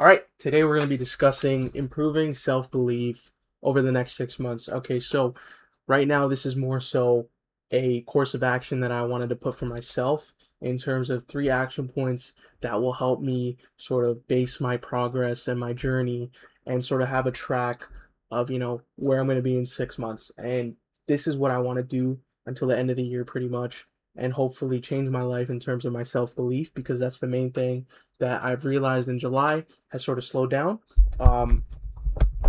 All right, today we're going to be discussing improving self belief over the next 6 months. Okay, so right now, this is more so a course of action that I wanted to put for myself in terms of three action points that will help me sort of base my progress and my journey and sort of have a track of, where I'm going to be in 6 months. And this is what I want to do until the end of the year, pretty much, and hopefully change my life in terms of my self belief because that's the main thing that I've realized in July has sort of slowed down. Um,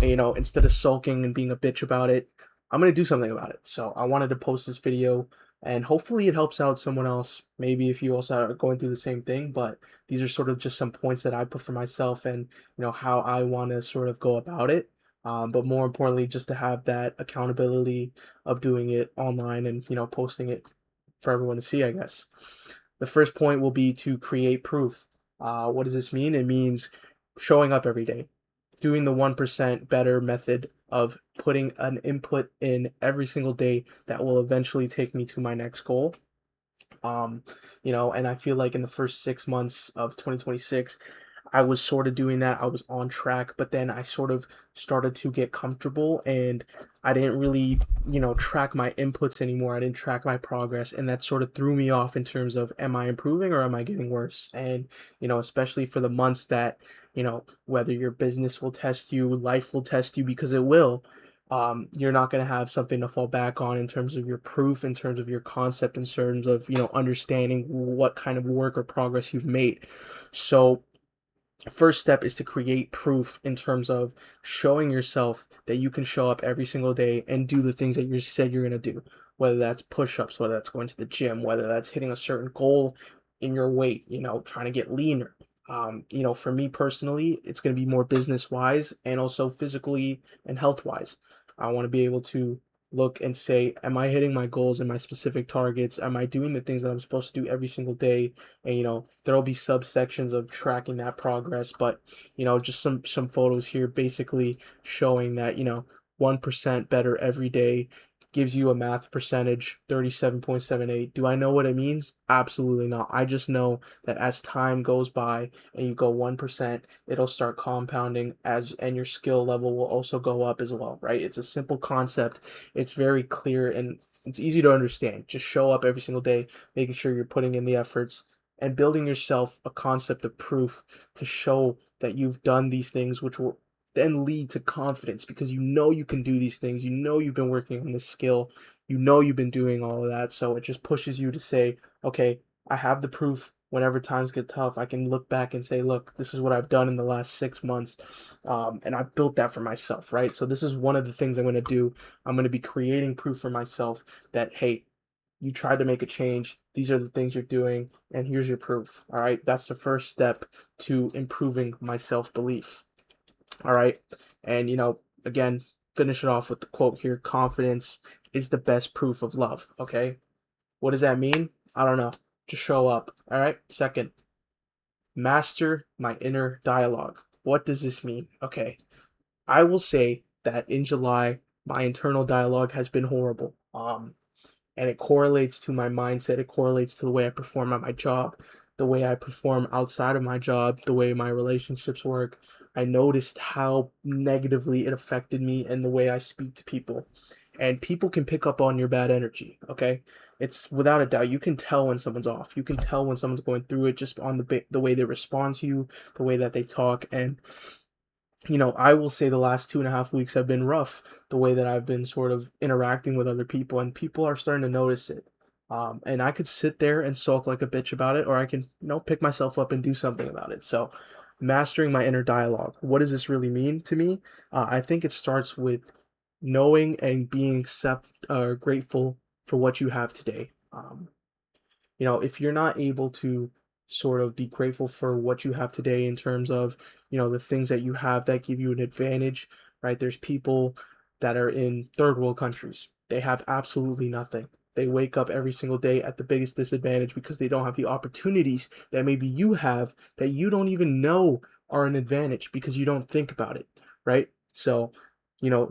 Instead of sulking and being a bitch about it, I'm gonna do something about it. So I wanted to post this video, and hopefully it helps out someone else. Maybe if you also are going through the same thing, but these are sort of just some points that I put for myself, and how I want to sort of go about it. But more importantly, just to have that accountability of doing it online and posting it for everyone to see, I guess. The first point will be to create proof. What does this mean? It means showing up every day, doing the 1% better method of putting an input in every single day that will eventually take me to my next goal. Um, and I feel like in the first 6 months of 2026, I was sort of doing that. I was on track, but then I sort of started to get comfortable and I didn't really, track my inputs anymore. I didn't track my progress, and that sort of threw me off in terms of am I improving or am I getting worse? And, especially for the months that, whether your business will test you, life will test you because it will. You're not going to have something to fall back on in terms of your proof, in terms of your concept, in terms of, understanding what kind of work or progress you've made. So, first step is to create proof in terms of showing yourself that you can show up every single day and do the things that you said you're going to do, whether that's push-ups, whether that's going to the gym, whether that's hitting a certain goal in your weight, trying to get leaner. For me personally, it's going to be more business wise and also physically and health wise. I want to be able to look and say, am I hitting my goals and my specific targets? Am I doing the things that I'm supposed to do every single day? And there'll be subsections of tracking that progress, but just some photos here basically showing that 1% better every day gives you a math percentage 37.78. Do I know what it means? Absolutely not. I just know that as time goes by and you go 1%, it'll start compounding as and your skill level will also go up as well, right? It's a simple concept. It's very clear and it's easy to understand. Just show up every single day, making sure you're putting in the efforts and building yourself a concept of proof to show that you've done these things, which will then lead to confidence because you can do these things. You've been working on this skill. You've been doing all of that. So it just pushes you to say, okay, I have the proof. Whenever times get tough, I can look back and say, look, this is what I've done in the last 6 months. And I've built that for myself, right? So this is one of the things I'm going to do. I'm going to be creating proof for myself that, hey, you tried to make a change. These are the things you're doing, and here's your proof. All right. That's the first step to improving my self belief. All right. And, again, finish it off with the quote here: confidence is the best proof of love. Okay. What does that mean? I don't know. Just show up. All right. Second, master my inner dialogue. What does this mean? Okay. I will say that in July, my internal dialogue has been horrible. And it correlates to my mindset. It correlates to the way I perform at my job, the way I perform outside of my job, the way my relationships work. I noticed how negatively it affected me and the way I speak to people. And people can pick up on your bad energy, okay? It's without a doubt. You can tell when someone's off. You can tell when someone's going through it just on the way they respond to you, the way that they talk. And I will say the last 2.5 weeks have been rough, the way that I've been sort of interacting with other people, and people are starting to notice it. And I could sit there and sulk like a bitch about it, or I can, pick myself up and do something about it. So, mastering my inner dialogue. What does this really mean to me? I think it starts with knowing and being grateful for what you have today. If you're not able to sort of be grateful for what you have today in terms of, the things that you have that give you an advantage, right? There's people that are in third world countries. They have absolutely nothing. They wake up every single day at the biggest disadvantage because they don't have the opportunities that maybe you have that you don't even know are an advantage because you don't think about it, right? So,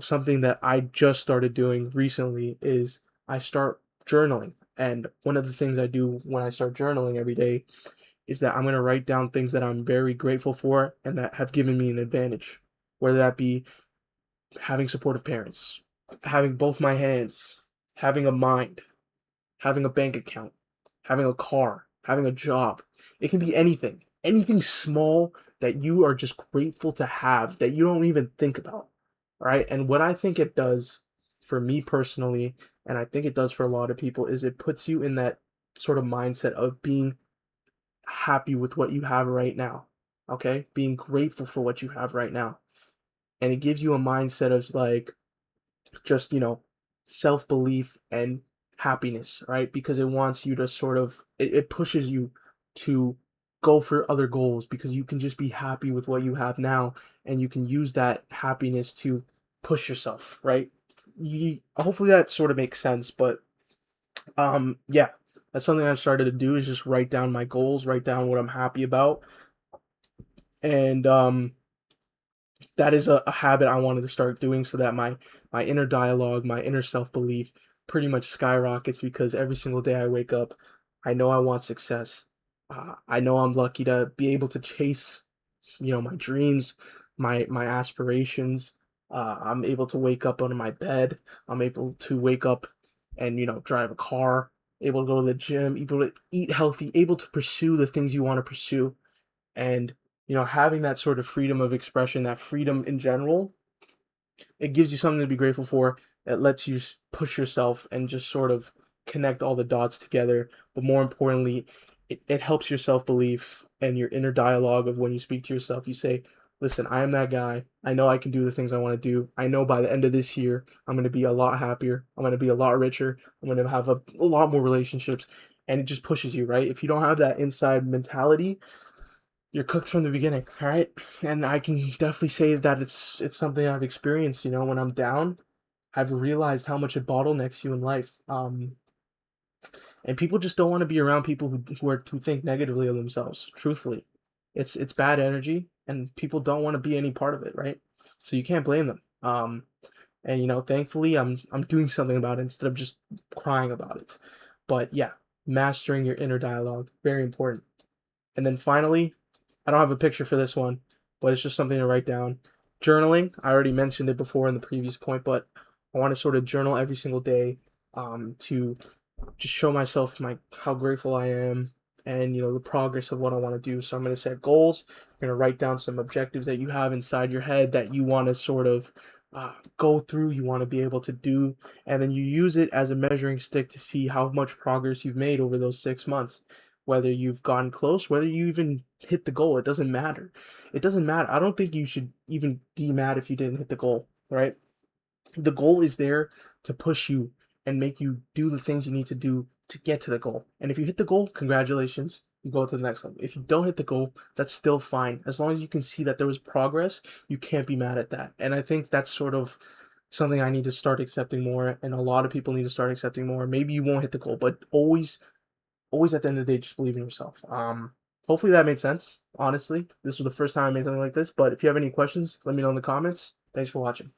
something that I just started doing recently is I start journaling. And one of the things I do when I start journaling every day is that I'm going to write down things that I'm very grateful for and that have given me an advantage, whether that be having supportive parents, having both my hands, having a mind, having a bank account, having a car, having a job. It can be anything, anything small that you are just grateful to have that you don't even think about. All right. And what I think it does for me personally, and I think it does for a lot of people, is it puts you in that sort of mindset of being happy with what you have right now. Okay. Being grateful for what you have right now. And it gives you a mindset of like, just self-belief and happiness, right? Because it wants you to sort of it pushes you to go for other goals because you can just be happy with what you have now, and you can use that happiness to push yourself, right? Hopefully that sort of makes sense. But yeah, that's something I've started to do, is just write down my goals, write down what I'm happy about. And that is a habit I wanted to start doing, so that my inner dialogue, my inner self-belief pretty much skyrockets, because every single day I wake up, I know I want success. I know I'm lucky to be able to chase, my dreams, my aspirations. I'm able to wake up on my bed. I'm able to wake up and, drive a car, able to go to the gym, able to eat healthy, able to pursue the things you want to pursue. And having that sort of freedom of expression, that freedom in general, it gives you something to be grateful for. It lets you push yourself and just sort of connect all the dots together. But more importantly, it helps your self-belief and your inner dialogue of when you speak to yourself. You say, listen, I am that guy. I know I can do the things I want to do. I know by the end of this year, I'm going to be a lot happier. I'm going to be a lot richer. I'm going to have a lot more relationships. And it just pushes you, right? If you don't have that inside mentality, you're cooked from the beginning, all right? And I can definitely say that it's something I've experienced. When I'm down, I've realized how much it bottlenecks you in life. And people just don't want to be around people who think negatively of themselves. Truthfully, it's bad energy, and people don't want to be any part of it, right? So you can't blame them. And thankfully, I'm doing something about it instead of just crying about it. But yeah, mastering your inner dialogue, very important. And then finally, I don't have a picture for this one, but it's just something to write down. Journaling, I already mentioned it before in the previous point, but I want to sort of journal every single day, to just show myself how grateful I am, and the progress of what I want to do. So I'm going to set goals. I'm going to write down some objectives that you have inside your head that you want to sort of go through, you want to be able to do, and then you use it as a measuring stick to see how much progress you've made over those 6 months. Whether you've gone close, whether you even hit the goal, it doesn't matter. It doesn't matter. I don't think you should even be mad if you didn't hit the goal, right? The goal is there to push you and make you do the things you need to do to get to the goal. And if you hit the goal, congratulations, you go to the next level. If you don't hit the goal, that's still fine. As long as you can see that there was progress, you can't be mad at that. And I think that's sort of something I need to start accepting more, and a lot of people need to start accepting more. Maybe you won't hit the goal, but always at the end of the day, just believe in yourself. Hopefully that made sense. Honestly, this was the first time I made something like this, but if you have any questions, let me know in the comments. Thanks for watching.